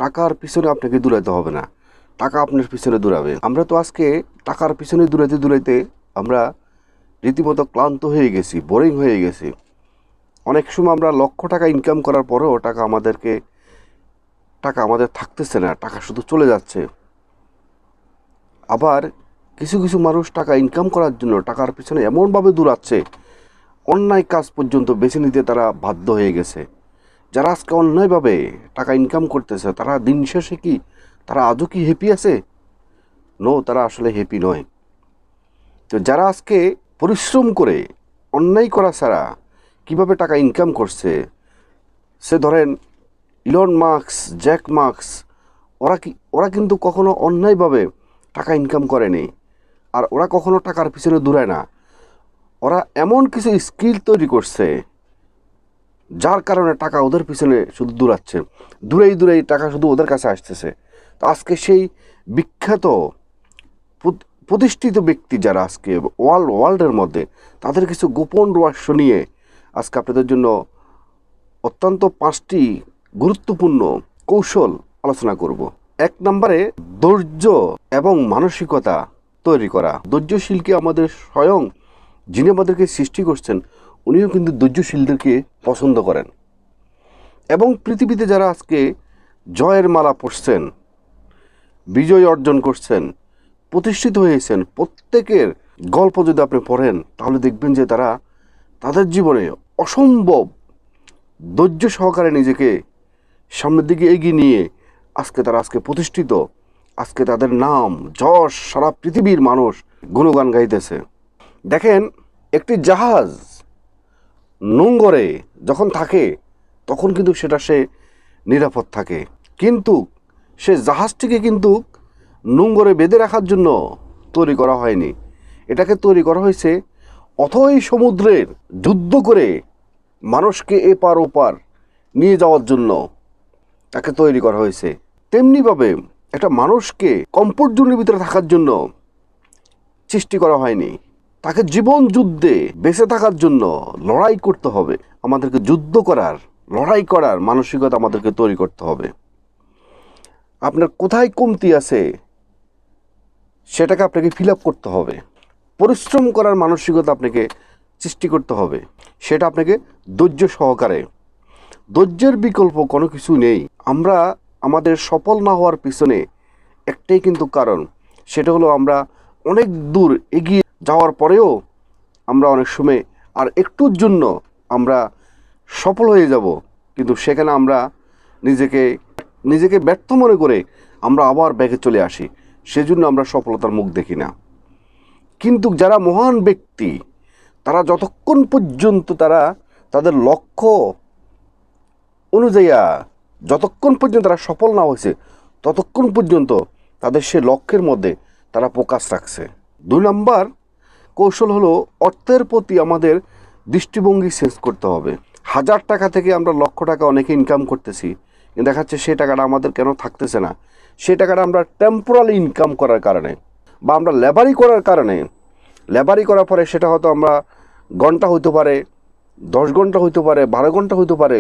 টাকার পিছনে আপনাকে দৌড়াতে হবে না, টাকা আপনার পিছনে দৌড়াবে। আমরা তো আজকে টাকার পিছনে দৌড়াইতে দৌড়াইতে আমরা রীতিমতো ক্লান্ত হয়ে গেছি, বোরিং হয়ে গেছি। অনেক সময় আমরা লক্ষ টাকা ইনকাম করার পরেও টাকা আমাদের থাকতেছে না, টাকা শুধু চলে যাচ্ছে। আবার কিছু কিছু মানুষ টাকা ইনকাম করার জন্য টাকার পিছনে এমনভাবে দৌড়াচ্ছে, অন্যায় কাজ পর্যন্ত বেছে নিতে তারা বাধ্য হয়ে গেছে। যারা আজকে অন্যায়ভাবে টাকা ইনকাম করতেছে তারা দিন শেষে কি তারা আজও কি হ্যাপি আছে? নো, তারা আসলে হ্যাপি নয়। তো যারা আজকে পরিশ্রম করে অন্যায় করা ছাড়া কিভাবে টাকা ইনকাম করছে, সে ধরেন ইলন মাস্ক, জ্যাক মাস্ক, ওরা কিন্তু কখনো অন্যায়ভাবে টাকা ইনকাম করেনি, আর ওরা কখনো টাকার পিছনে দৌড়ায় না। ওরা এমন কিছু স্কিল তৈরি করছে যার কারণে টাকা ওদের পিছনে শুধু দৌড়াচ্ছে, দূরেই টাকা শুধু ওদের কাছে আসতেছে। তো আজকে সেই বিখ্যাত প্রতিষ্ঠিত ব্যক্তি যারা আজকে ওয়ার্ল্ডের মধ্যে, তাদের কিছু গোপন রহস্য নিয়ে আজকে আপনাদের জন্য অত্যন্ত 5টি গুরুত্বপূর্ণ কৌশল আলোচনা করব। 1 নম্বরে, ধৈর্য এবং মানসিকতা তৈরি করা। ধৈর্যশীলকে আমাদের স্বয়ং যিনি আমাদেরকে সৃষ্টি করছেন উনিও কিন্তু ধৈর্যশীলদেরকে পছন্দ করেন। এবং পৃথিবীতে যারা আজকে জয়ের মালা পরছেন, বিজয় অর্জন করছেন, প্রতিষ্ঠিত হয়েছেন, প্রত্যেকের গল্প যদি আপনি পড়েন তাহলে দেখবেন যে তারা তাদের জীবনে অসম্ভব ধৈর্য সহকারে নিজেকে সামনের দিকে এগিয়ে নিয়ে তারা প্রতিষ্ঠিত। আজকে তাদের নাম যশ সারা পৃথিবীর মানুষ গুণগান গাইতেছে। দেখেন, একটি জাহাজ নোঙরে যখন থাকে তখন কিন্তু সেটা সে নিরাপদ থাকে, কিন্তু সে জাহাজটিকে কিন্তু নোঙরে বেঁধে রাখার জন্য তৈরি করা হয়নি। এটাকে তৈরি করা হয়েছে অথই সমুদ্রের যুদ্ধ করে মানুষকে এপার ওপার নিয়ে যাওয়ার জন্য তাকে তৈরি করা হয়েছে। তেমনিভাবে একটা মানুষকে কমফোর্ট জোনের ভিতরে থাকার জন্য সৃষ্টি করা হয়নি, তাকে জীবন যুদ্ধে বেঁচে থাকার জন্য লড়াই করতে হবে। আমাদেরকে যুদ্ধ করার, লড়াই করার মানসিকতা আমাদেরকে তৈরি করতে হবে। আপনার কোথায় কমতি আছে সেটাকে আপনাকে ফিল আপ করতে হবে। পরিশ্রম করার মানসিকতা আপনাকে সৃষ্টি করতে হবে, সেটা আপনাকে ধৈর্য সহকারে। ধৈর্যের বিকল্প কোনো কিছু নেই। আমরা আমাদের সফল না হওয়ার পিছনে একটাই কিন্তু কারণ, সেটা হলো আমরা অনেক দূর এগিয়ে যাওয়ার পরেও আমরা অনেক সময় আর একটুর জন্য আমরা সফল হয়ে যাব, কিন্তু সেখানে আমরা নিজেকে ব্যর্থ মনে করে আমরা আবার ব্যাকে চলে আসি, সেজন্য আমরা সফলতার মুখ দেখি না। কিন্তু যারা মহান ব্যক্তি, তারা যতক্ষণ পর্যন্ত তারা তাদের লক্ষ্য অনুযায়ী যতক্ষণ পর্যন্ত তারা সফল না হয়েছে ততক্ষণ পর্যন্ত তাদের সে লক্ষ্যের মধ্যে তারা ফোকাস রাখছে। 2 নম্বর কৌশল হলো অর্থের প্রতি আমাদের দৃষ্টিভঙ্গি চেঞ্জ করতে হবে। 1000 টাকা থেকে আমরা লক্ষ টাকা অনেকে ইনকাম করতেছি, কিন্তু দেখা যাচ্ছে সেই টাকাটা আমাদের কেন থাকতেছে না। সেই টাকাটা আমরা টেম্পোরারি ইনকাম করার কারণে বা আমরা লেবারি করার কারণে, লেবারি করার পরে সেটা হয়তো আমরা ঘন্টা হইতে পারে, 10 ঘন্টা হইতে পারে, 12 ঘন্টা হইতে পারে,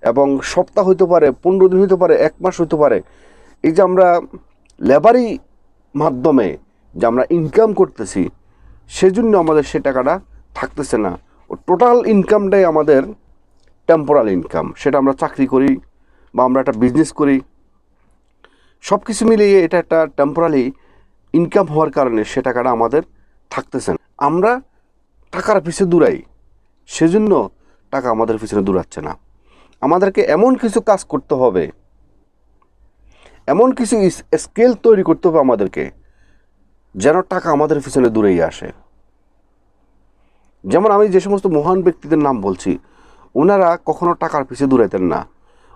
এবং সপ্তাহ হইতে পারে, 15 দিন হইতে পারে, 1 মাস হইতে পারে। এই যে আমরা লেবারি মাধ্যমে যে আমরা ইনকাম করতেছি, সেজন্য আমাদের সে টাকাটা থাকতেছে না। ও টোটাল ইনকামটাই আমাদের টেম্পোরাল ইনকাম। সেটা আমরা চাকরি করি বা আমরা একটা বিজনেস করি, সব কিছু মিলিয়ে এটা একটা টেম্পোরালি ইনকাম হওয়ার কারণে সে টাকাটা আমাদের থাকতেছে না। আমরা টাকার পিছনে দৌড়াই, সেজন্য টাকা আমাদের পিছনে দৌড়াচ্ছে না। আমাদেরকে এমন কিছু কাজ করতে হবে, এমন কিছু স্কিল তৈরি করতে হবে আমাদেরকে, যেন টাকা আমাদের পিছনে দৌড়েই আসে। যেমন আমি যে সমস্ত মহান ব্যক্তিদের নাম বলছি, ওনারা কখনো টাকার পিছনে দৌড়াইতেন না।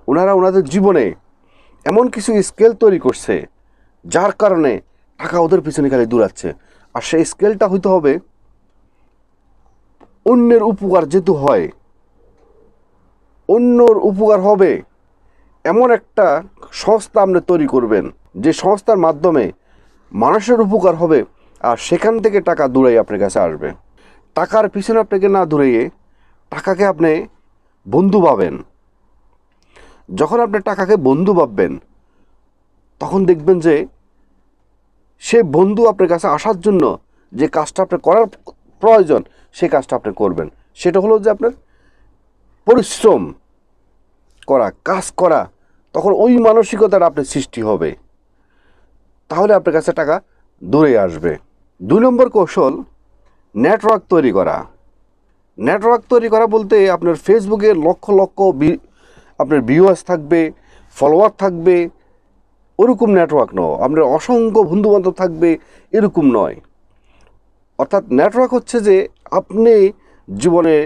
ওনারা ওনাদের জীবনে এমন কিছু স্কিল তৈরি করছে যার কারণে টাকা ওদের পিছনে খালি দৌড়াচ্ছে। আর সেই স্কিলটা হইতে হবে অন্যের উপকার যেহেতু হয়, অন্যর উপকার হবে এমন একটা সংস্থা আপনি তৈরি করবেন, যে সংস্থার মাধ্যমে মানুষের উপকার হবে, আর সেখান থেকে টাকা দৌড়াই আপনার কাছে আসবে। টাকার পিছনে আপনাকে না দৌড়িয়ে টাকাকে আপনি বন্ধু ভাবেন। যখন আপনি টাকাকে বন্ধু ভাববেন তখন দেখবেন যে সে বন্ধু আপনার কাছে আসার জন্য যে কাজটা আপনার করার প্রয়োজন সেই কাজটা আপনি করবেন। সেটা হলো যে আপনার পরিশ্রম করা, কাজ করা। তখন ওই মানসিকতাটা আপনার সৃষ্টি হবে, তাহলে আপনার কাছে টাকা দূরে আসবে। 2 নম্বর কৌশল, নেটওয়ার্ক তৈরি করা। নেটওয়ার্ক তৈরি করা বলতে আপনার ফেসবুকে লক্ষ লক্ষ আপনার ভিউয়ার্স থাকবে, ফলোয়ার থাকবে, ওরকম নেটওয়ার্ক নয়। আপনার অসংখ্য বন্ধুবান্ধব থাকবে, এরকম নয়। অর্থাৎ নেটওয়ার্ক হচ্ছে যে আপনি জীবনে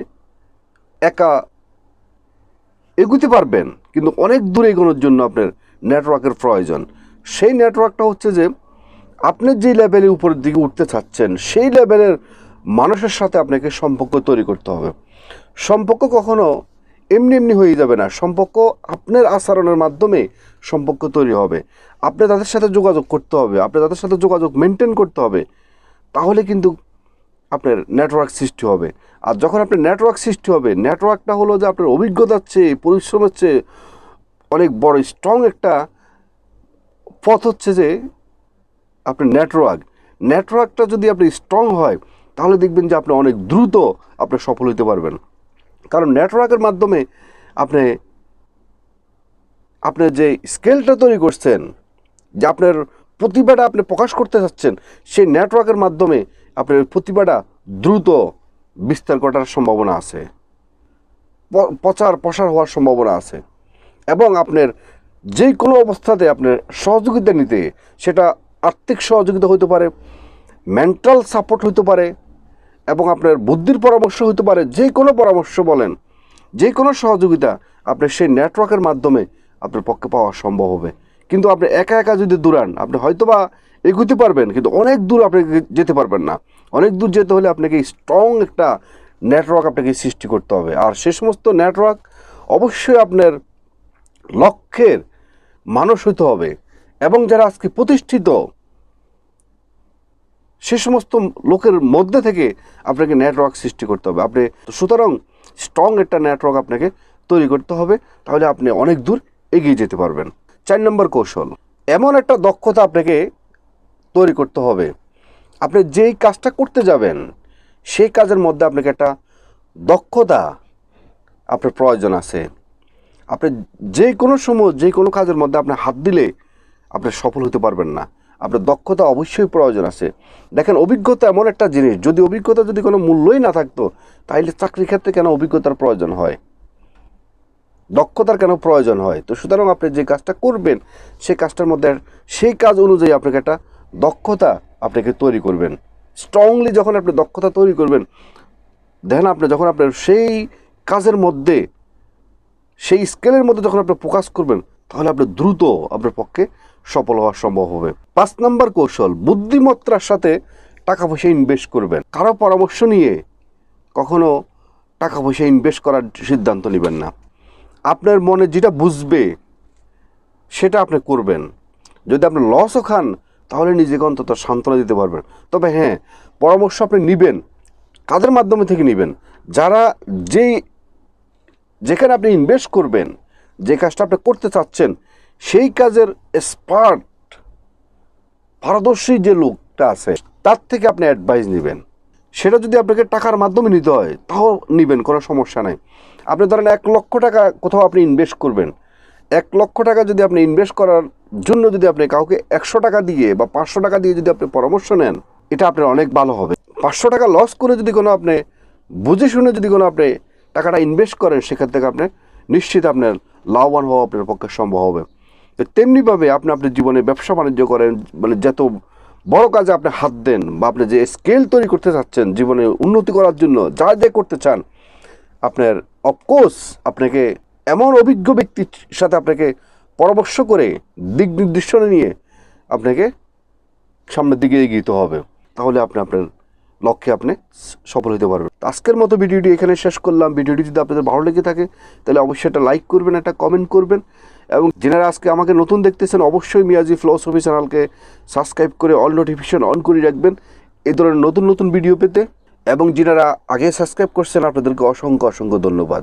একা এগুতে পারবেন, কিন্তু অনেক দূরে এগোনোর জন্য আপনার নেটওয়ার্কের প্রয়োজন। সেই নেটওয়ার্কটা হচ্ছে যে আপনি যে লেভেলের উপরের দিকে উঠতে চাচ্ছেন সেই লেভেলের মানুষের সাথে আপনাকে সম্পর্ক তৈরি করতে হবে। সম্পর্ক কখনো এমনি এমনি হয়ে যাবে না। সম্পর্ক আপনার আচরণের মাধ্যমে সম্পর্ক তৈরি হবে। আপনি তাদের সাথে যোগাযোগ করতে হবে, আপনি তাদের সাথে যোগাযোগ মেনটেন করতে হবে, তাহলে কিন্তু আপনার নেটওয়ার্ক সৃষ্টি হবে। আর যখন আপনার নেটওয়ার্ক সৃষ্টি হবে, নেটওয়ার্কটা হলো যে আপনার অভিজ্ঞতার চেয়ে, পরিশ্রমের চেয়ে অনেক বড় স্ট্রং একটা পথ হচ্ছে যে আপনার নেটওয়ার্কটা যদি আপনি স্ট্রং হয়, তাহলে দেখবেন যে আপনি অনেক দ্রুত আপনি সফল হতে পারবেন। কারণ নেটওয়ার্কের মাধ্যমে আপনি আপনার যে স্কেলটা তৈরি করছেন, যে আপনার প্রতিভাটা আপনি প্রকাশ করতে চাচ্ছেন, সেই নেটওয়ার্কের মাধ্যমে আপনার প্রতিভাটা দ্রুত বিস্তার করার সম্ভাবনা আছে, প্রসার হওয়ার সম্ভাবনা আছে। এবং আপনার যে কোনো অবস্থাতে আপনার সহযোগিতা নিতে, সেটা আর্থিক সহযোগিতা হতে পারে, মেন্টাল সাপোর্ট হতে পারে, এবং আপনার বুদ্ধির পরামর্শ হতে পারে, যে কোনো পরামর্শ বলেন, যে কোনো সহযোগিতা আপনার সেই নেটওয়ার্কের মাধ্যমে আপনার পক্ষে পাওয়া সম্ভব হবে। কিন্তু আপনি একা একা যদি দৌড়ান, আপনি হয়তোবা এগোতে পারবেন, কিন্তু অনেক দূর আপনি যেতে পারবেন না। অনেক দূর যেতে হলে আপনাকে স্ট্রং একটা নেটওয়ার্ক আপনাকে সৃষ্টি করতে হবে। আর সে সমস্ত নেটওয়ার্ক অবশ্যই আপনার লক্ষ্যের মানুষ হতে হবে, এবং যারা আজকে প্রতিষ্ঠিত সে সমস্ত লোকের মধ্যে থেকে আপনাকে নেটওয়ার্ক সৃষ্টি করতে হবে। আপনি সুতরাং স্ট্রং একটা নেটওয়ার্ক আপনাকে তৈরি করতে হবে, তাহলে আপনি অনেক দূর এগিয়ে যেতে পারবেন। 4 নম্বর কৌশল, এমন একটা দক্ষতা আপনাকে তৈরি করতে হবে, আপনি যেই কাজটা করতে যাবেন সেই কাজের মধ্যে আপনাকে একটা দক্ষতা আপনার প্রয়োজন আছে। আপনি যে কোনো সময় যে কোনো কাজের মধ্যে আপনি হাত দিলে আপনি সফল হতে পারবেন না। আপনার দক্ষতা অবশ্যই প্রয়োজন আছে। দেখেন, অভিজ্ঞতা এমন একটা জিনিস, যদি অভিজ্ঞতা যদি কোনো মূল্যই না থাকতো, তাহলে চাকরির ক্ষেত্রে কেন অভিজ্ঞতার প্রয়োজন হয়, দক্ষতার কেন প্রয়োজন হয়? তো সুতরাং আপনি যে কাজটা করবেন সেই কাজটার মধ্যে সেই কাজ অনুযায়ী আপনাকে একটা দক্ষতা আপনাকে তৈরি করবেন। স্ট্রংলি যখন আপনি দক্ষতা তৈরি করবেন, দেখেন আপনি যখন আপনার সেই কাজের মধ্যে, সেই স্কেলের মধ্যে যখন আপনি ফোকাস করবেন, তাহলে আপনি দ্রুত আপনার পক্ষে সফল হওয়া সম্ভব হবে। 5 নম্বর কৌশল, বুদ্ধিমত্তার সাথে টাকা পয়সা ইনভেস্ট করবেন। কারো পরামর্শ নিয়ে কখনো টাকা পয়সা ইনভেস্ট করার সিদ্ধান্ত নেবেন না। আপনার মনে যেটা বুঝবে সেটা আপনি করবেন। যদি আপনি লসও খান, তাহলে নিজেকে অন্তত সান্ত্বনা দিতে পারবেন। তবে হ্যাঁ, পরামর্শ আপনি নেবেন, কাদের মাধ্যমে থেকে নেবেন? যারা যেখানে আপনি ইনভেস্ট করবেন, যে কাজটা আপনি করতে চাচ্ছেন, সেই কাজের এক্সপার্ট, পারদর্শী যে লোকটা আছে, তার থেকে আপনি অ্যাডভাইস নেবেন। সেটা যদি আপনাকে টাকার মাধ্যমে নিতে হয়, তাও নেবেন, কোনো সমস্যা নাই। আপনি ধরেন 1 লক্ষ টাকা কোথাও আপনি ইনভেস্ট করবেন। 1 লক্ষ টাকা যদি আপনি ইনভেস্ট করার জন্য যদি আপনি কাউকে 100 টাকা দিয়ে বা 500 টাকা দিয়ে যদি আপনি পরামর্শ নেন, এটা আপনার অনেক ভালো হবে। 500 টাকা লস করে যদি কোনো আপনি বুঝে শুনে যদি কোনো আপনি টাকাটা ইনভেস্ট করেন, সেখান থেকে আপনি নিশ্চিত আপনার লাভবান হওয়া আপনার পক্ষে সম্ভব হবে। তো তেমনিভাবে আপনি আপনার জীবনে ব্যবসা বাণিজ্য করেন, মানে যত বড় কাজে আপনি হাত দেন, বা আপনি যে স্কেল তৈরি করতে চাচ্ছেন জীবনে উন্নতি করার জন্য, যা যা করতে চান, আপনার অফকোর্স আপনাকে এমন অভিজ্ঞ ব্যক্তির সাথে আপনাকে পরামর্শ করে দিক নির্দেশনা নিয়ে আপনাকে সামনের দিকে এগিয়ে যেতে হবে। তাহলে আপনি আপনার লক্ষ্যে আপনি সফল হতে পারবেন। আজকের মতো ভিডিওটি এখানে শেষ করলাম। ভিডিওটি যদি আপনাদের ভালো লেগে থাকে, তাহলে অবশ্যই একটা লাইক করবেন, একটা কমেন্ট করবেন, এবং যারা আজকে আমাকে নতুন দেখতেছেন, অবশ্যই মিয়াজি ফিলসফি চ্যানেলকে সাবস্ক্রাইব করে অল নোটিফিকেশন অন করে রাখবেন এই ধরনের নতুন নতুন ভিডিও পেতে। এবং যারা আগে সাবস্ক্রাইব করছেন, আপনাদেরকে অসংখ্য অসংখ্য ধন্যবাদ।